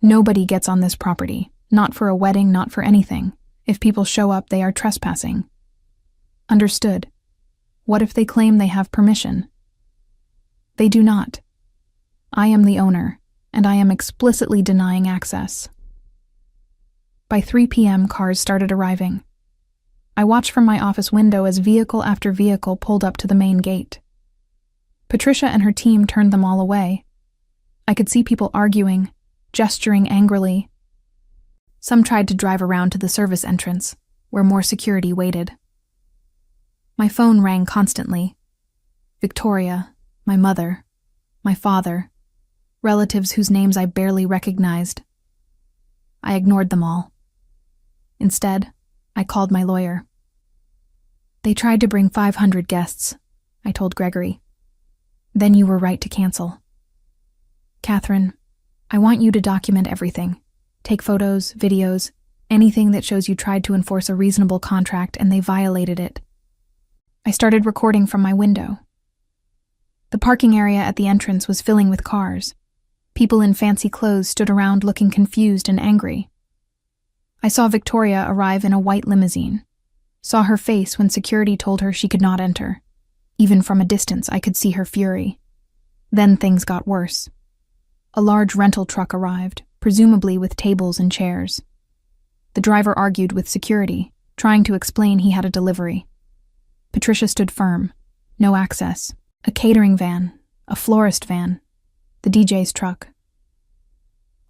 Nobody gets on this property. Not for a wedding, not for anything. If people show up, they are trespassing. Understood. What if they claim they have permission? They do not. I am the owner, and I am explicitly denying access. By 3 p.m., cars started arriving. I watched from my office window as vehicle after vehicle pulled up to the main gate. Patricia and her team turned them all away. I could see people arguing, gesturing angrily. Some tried to drive around to the service entrance, where more security waited. My phone rang constantly. Victoria, my mother, my father, relatives whose names I barely recognized. I ignored them all. Instead, I called my lawyer. They tried to bring 500 guests, I told Gregory. Then you were right to cancel. Catherine, I want you to document everything. Take photos, videos, anything that shows you tried to enforce a reasonable contract and they violated it. I started recording from my window. The parking area at the entrance was filling with cars. People in fancy clothes stood around looking confused and angry. I saw Victoria arrive in a white limousine. Saw her face when security told her she could not enter. Even from a distance, I could see her fury. Then things got worse. A large rental truck arrived, presumably with tables and chairs. The driver argued with security, trying to explain he had a delivery. Patricia stood firm. No access. A catering van, a florist van, the DJ's truck.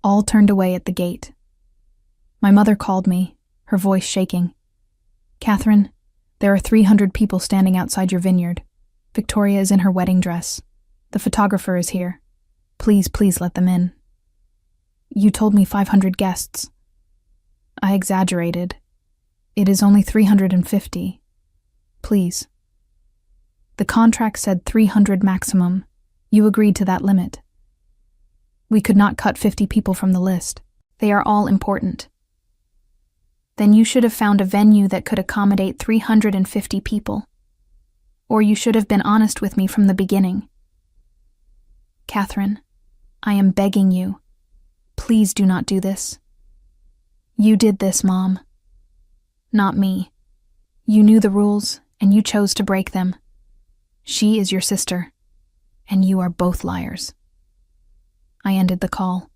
All turned away at the gate. My mother called me, her voice shaking. Catherine, there are 300 people standing outside your vineyard. Victoria is in her wedding dress. The photographer is here. Please, please let them in. You told me 500 guests. I exaggerated. It is only 350. Please. The contract said 300 maximum. You agreed to that limit. We could not cut 50 people from the list. They are all important. Then you should have found a venue that could accommodate 350 people. Or you should have been honest with me from the beginning. Catherine, I am begging you. Please do not do this. You did this, Mom. Not me. You knew the rules, and you chose to break them. She is your sister, and you are both liars. I ended the call.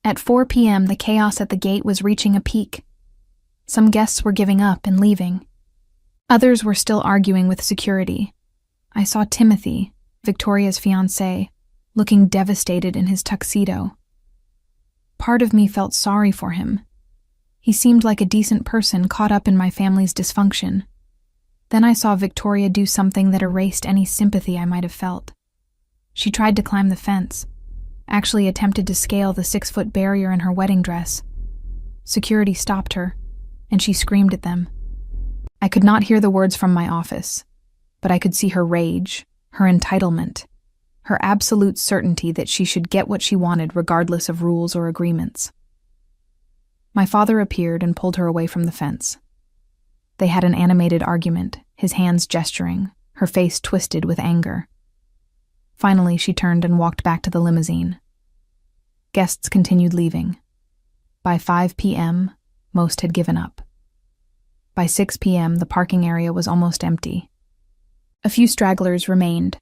At 4 p.m., the chaos at the gate was reaching a peak. Some guests were giving up and leaving. Others were still arguing with security. I saw Timothy, Victoria's fiancé, looking devastated in his tuxedo. Part of me felt sorry for him. He seemed like a decent person caught up in my family's dysfunction. Then I saw Victoria do something that erased any sympathy I might have felt. She tried to climb the fence, actually attempted to scale the 6-foot barrier in her wedding dress. Security stopped her, and she screamed at them. I could not hear the words from my office, but I could see her rage, her entitlement, her absolute certainty that she should get what she wanted regardless of rules or agreements. My father appeared and pulled her away from the fence. They had an animated argument, his hands gesturing, her face twisted with anger. Finally, she turned and walked back to the limousine. Guests continued leaving. By 5 p.m., most had given up. By 6 p.m., the parking area was almost empty. A few stragglers remained,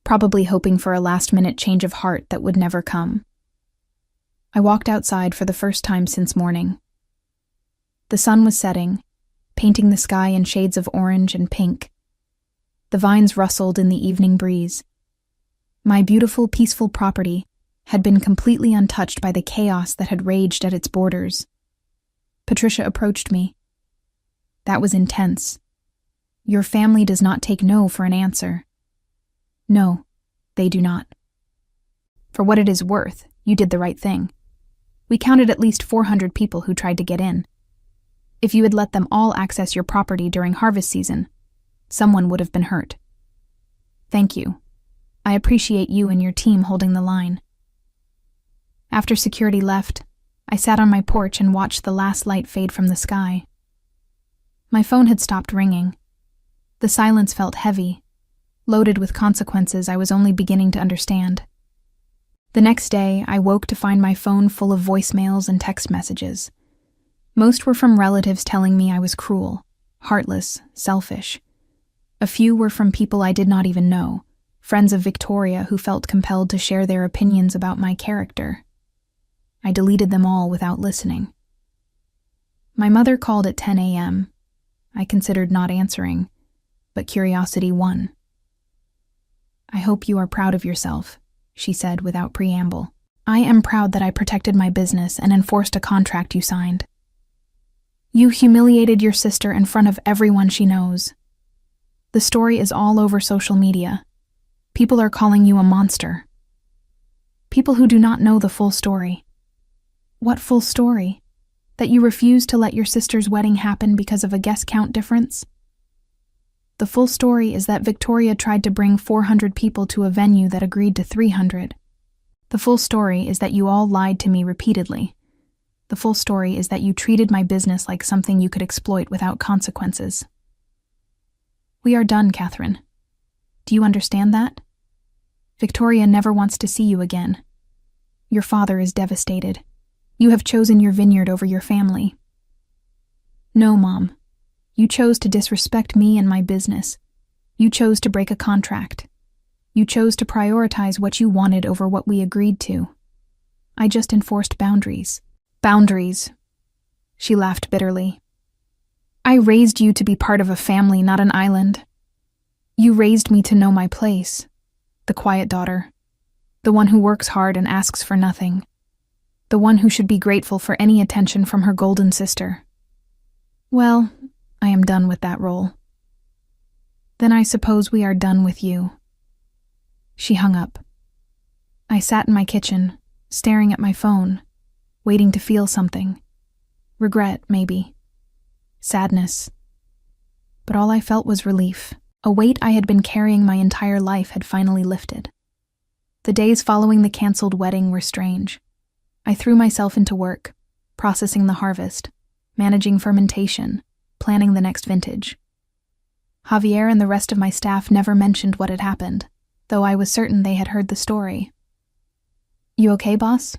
probably hoping for a last-minute change of heart that would never come. I walked outside for the first time since morning. The sun was setting, painting the sky in shades of orange and pink. The vines rustled in the evening breeze. My beautiful, peaceful property had been completely untouched by the chaos that had raged at its borders. Patricia approached me. That was intense. Your family does not take no for an answer. No, they do not. For what it is worth, you did the right thing. We counted at least 400 people who tried to get in. If you had let them all access your property during harvest season, someone would have been hurt. Thank you. I appreciate you and your team holding the line. After security left, I sat on my porch and watched the last light fade from the sky. My phone had stopped ringing. The silence felt heavy, loaded with consequences I was only beginning to understand. The next day, I woke to find my phone full of voicemails and text messages. Most were from relatives telling me I was cruel, heartless, selfish. A few were from people I did not even know, friends of Victoria who felt compelled to share their opinions about my character. I deleted them all without listening. My mother called at 10 a.m. I considered not answering, but curiosity won. I hope you are proud of yourself, she said without preamble. I am proud that I protected my business and enforced a contract you signed. You humiliated your sister in front of everyone she knows. The story is all over social media. People are calling you a monster. People who do not know the full story. What full story? That you refused to let your sister's wedding happen because of a guest count difference? The full story is that Victoria tried to bring 400 people to a venue that agreed to 300. The full story is that you all lied to me repeatedly. The full story is that you treated my business like something you could exploit without consequences. We are done, Catherine. Do you understand that? Victoria never wants to see you again. Your father is devastated. You have chosen your vineyard over your family. No, Mom. You chose to disrespect me and my business. You chose to break a contract. You chose to prioritize what you wanted over what we agreed to. I just enforced boundaries. Boundaries. She laughed bitterly. I raised you to be part of a family, not an island. You raised me to know my place. The quiet daughter. The one who works hard and asks for nothing. The one who should be grateful for any attention from her golden sister. Well, I am done with that role. Then I suppose we are done with you. She hung up. I sat in my kitchen, staring at my phone, waiting to feel something. Regret, maybe. Sadness. But all I felt was relief. A weight I had been carrying my entire life had finally lifted. The days following the canceled wedding were strange. I threw myself into work, processing the harvest, managing fermentation, planning the next vintage. Javier and the rest of my staff never mentioned what had happened, though I was certain they had heard the story. "You okay, boss?"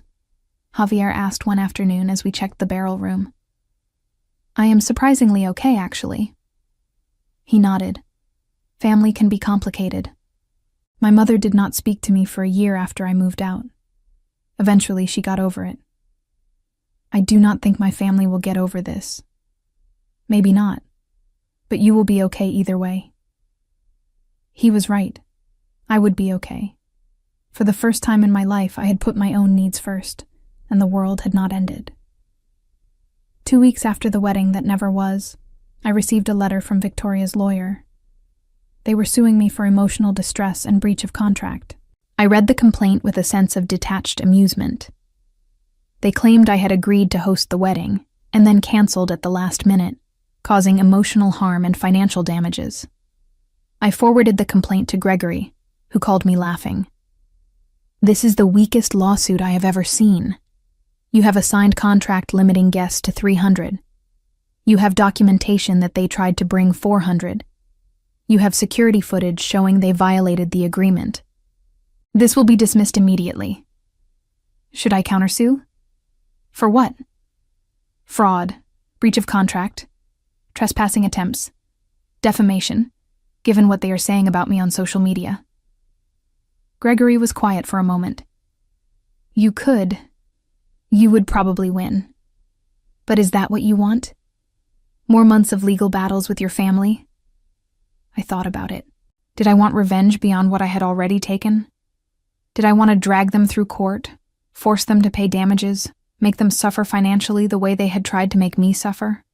Javier asked one afternoon as we checked the barrel room. "I am surprisingly okay, actually." He nodded. Family can be complicated. My mother did not speak to me for a year after I moved out. Eventually, she got over it. I do not think my family will get over this. Maybe not, but you will be okay either way. He was right. I would be okay. For the first time in my life, I had put my own needs first, and the world had not ended. 2 weeks after the wedding that never was, I received a letter from Victoria's lawyer. They were suing me for emotional distress and breach of contract. I read the complaint with a sense of detached amusement. They claimed I had agreed to host the wedding, and then canceled at the last minute, causing emotional harm and financial damages. I forwarded the complaint to Gregory, who called me laughing. "This is the weakest lawsuit I have ever seen. You have a signed contract limiting guests to 300. You have documentation that they tried to bring 400. You have security footage showing they violated the agreement. This will be dismissed immediately. Should I countersue? For what? Fraud, breach of contract, trespassing attempts, defamation, given what they are saying about me on social media." Gregory was quiet for a moment. "You would probably win. But is that what you want? More months of legal battles with your family?" I thought about it. Did I want revenge beyond what I had already taken? Did I want to drag them through court, force them to pay damages, make them suffer financially the way they had tried to make me suffer?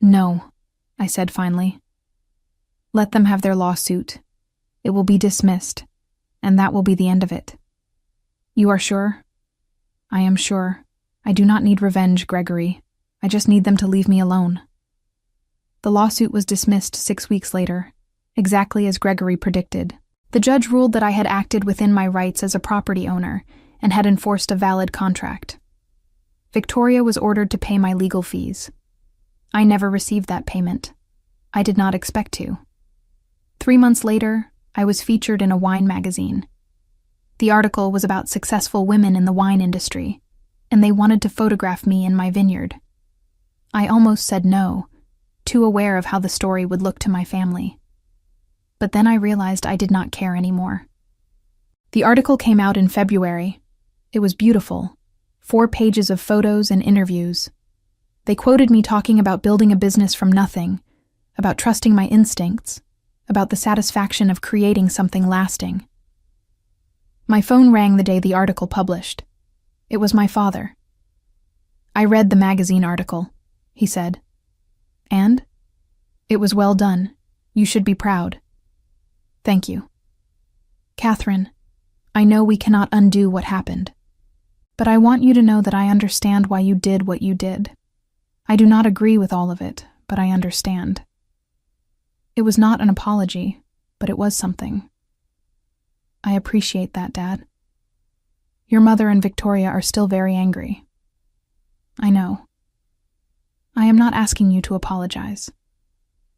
"No," I said finally. "Let them have their lawsuit. It will be dismissed, and that will be the end of it." "You are sure?" "I am sure. I do not need revenge, Gregory. I just need them to leave me alone." The lawsuit was dismissed 6 weeks later, exactly as Gregory predicted. The judge ruled that I had acted within my rights as a property owner and had enforced a valid contract. Victoria was ordered to pay my legal fees. I never received that payment. I did not expect to. 3 months later, I was featured in a wine magazine. The article was about successful women in the wine industry, and they wanted to photograph me in my vineyard. I almost said no, too aware of how the story would look to my family. But then I realized I did not care anymore. The article came out in February. It was beautiful. 4 pages of photos and interviews. They quoted me talking about building a business from nothing, about trusting my instincts, about the satisfaction of creating something lasting. My phone rang the day the article published. It was my father. "I read the magazine article," he said. "And?" "It was well done. You should be proud." "Thank you." "Catherine, I know we cannot undo what happened. But I want you to know that I understand why you did what you did. I do not agree with all of it, but I understand." It was not an apology, but it was something. "I appreciate that, Dad. Your mother and Victoria are still very angry." "I know. I am not asking you to apologize.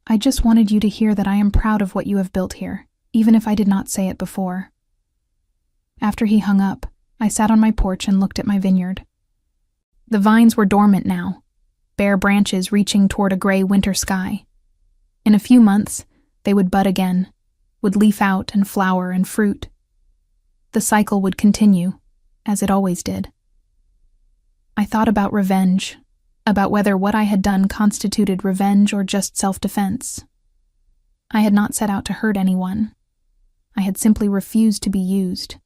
I just wanted you to hear that I am proud of what you have built here, even if I did not say it before." After he hung up, I sat on my porch and looked at my vineyard. The vines were dormant now, bare branches reaching toward a gray winter sky. In a few months, they would bud again, would leaf out and flower and fruit. The cycle would continue, as it always did. I thought about revenge, about whether what I had done constituted revenge or just self-defense. I had not set out to hurt anyone. I had simply refused to be used.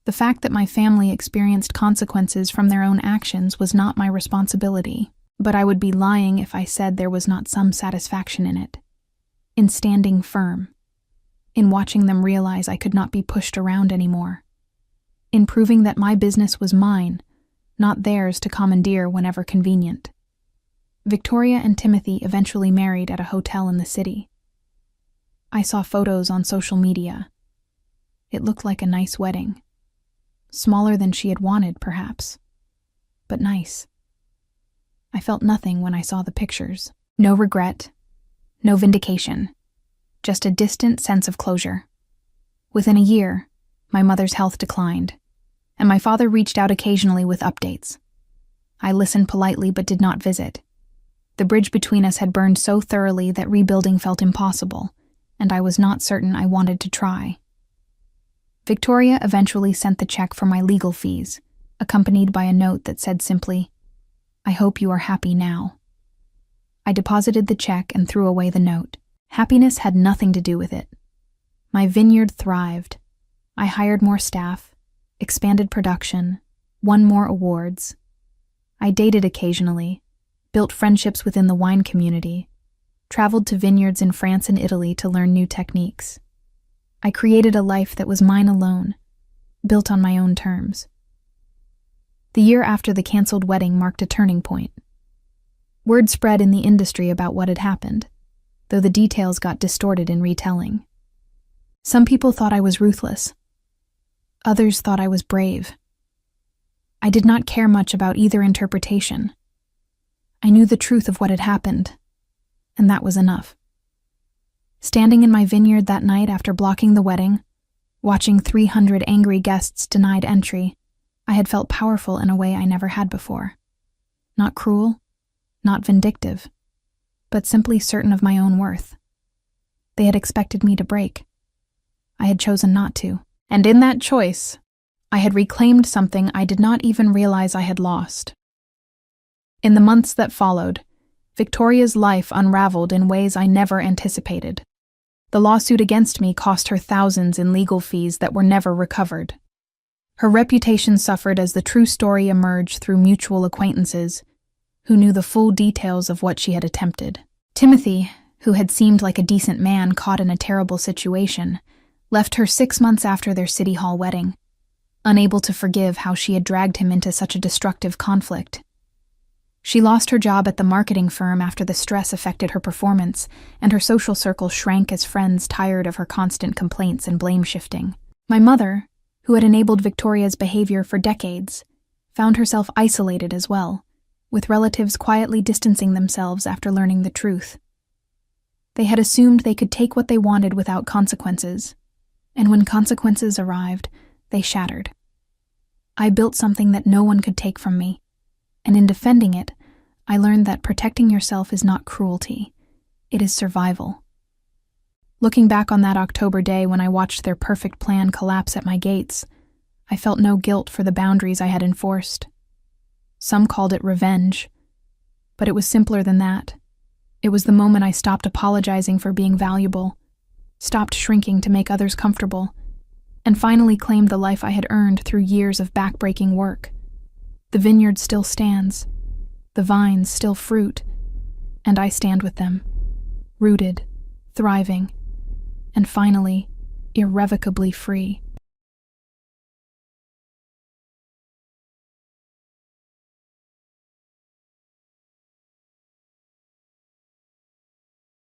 The fact that my family experienced consequences from their own actions was not my responsibility, but I would be lying if I said there was not some satisfaction in it, in standing firm, in watching them realize I could not be pushed around anymore, in proving that my business was mine, not theirs to commandeer whenever convenient. Victoria and Timothy eventually married at a hotel in the city. I saw photos on social media. It looked like a nice wedding. Smaller than she had wanted, perhaps, but nice. I felt nothing when I saw the pictures. No regret, no vindication, just a distant sense of closure. Within a year, my mother's health declined, and my father reached out occasionally with updates. I listened politely but did not visit. The bridge between us had burned so thoroughly that rebuilding felt impossible, and I was not certain I wanted to try. Victoria eventually sent the check for my legal fees, accompanied by a note that said simply, "I hope you are happy now." I deposited the check and threw away the note. Happiness had nothing to do with it. My vineyard thrived. I hired more staff, expanded production, won more awards. I dated occasionally, built friendships within the wine community, traveled to vineyards in France and Italy to learn new techniques. I created a life that was mine alone, built on my own terms. The year after the canceled wedding marked a turning point. Word spread in the industry about what had happened, though the details got distorted in retelling. Some people thought I was ruthless. Others thought I was brave. I did not care much about either interpretation. I knew the truth of what had happened, and that was enough. Standing in my vineyard that night after blocking the wedding, watching 300 angry guests denied entry, I had felt powerful in a way I never had before. Not cruel, not vindictive, but simply certain of my own worth. They had expected me to break. I had chosen not to, and in that choice, I had reclaimed something I did not even realize I had lost. In the months that followed, Victoria's life unraveled in ways I never anticipated. The lawsuit against me cost her thousands in legal fees that were never recovered. Her reputation suffered as the true story emerged through mutual acquaintances who knew the full details of what she had attempted. Timothy, who had seemed like a decent man caught in a terrible situation, left her 6 months after their City Hall wedding, unable to forgive how she had dragged him into such a destructive conflict. She lost her job at the marketing firm after the stress affected her performance, and her social circle shrank as friends tired of her constant complaints and blame-shifting. My mother, who had enabled Victoria's behavior for decades, found herself isolated as well, with relatives quietly distancing themselves after learning the truth. They had assumed they could take what they wanted without consequences, and when consequences arrived, they shattered. I built something that no one could take from me, and in defending it, I learned that protecting yourself is not cruelty, it is survival. Looking back on that October day when I watched their perfect plan collapse at my gates, I felt no guilt for the boundaries I had enforced. Some called it revenge, but it was simpler than that. It was the moment I stopped apologizing for being valuable, stopped shrinking to make others comfortable, and finally claimed the life I had earned through years of backbreaking work. The vineyard still stands, the vines still fruit, and I stand with them, rooted, thriving, and finally, irrevocably free.